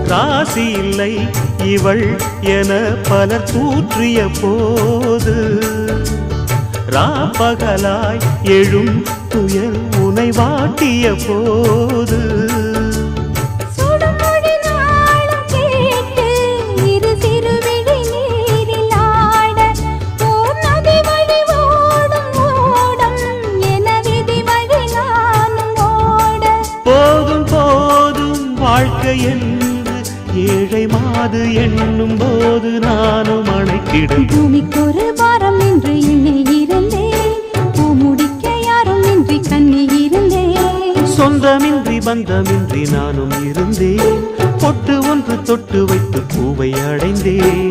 ராசி இல்லை இவள் என பலர் தூற்றிய போது ராப்பகலாய் எழும் துயர் உனை வாட்டிய போது போதும் போதும் வாழ்க்கை என்று ஏழை மாது எண்ணும் போது நானும் அணைத்திடும் பூமிக்கொரு வாரம் என்று எண்ணி இருந்தேன் பூமுடிக்க யாரும் இன்றி கண்ணி இருந்தேன் சொந்தமின்றி பந்தமின்றி நானும் இருந்தேன் பொட்டு ஒன்று தொட்டு வைத்து பூவை அடைந்தேன்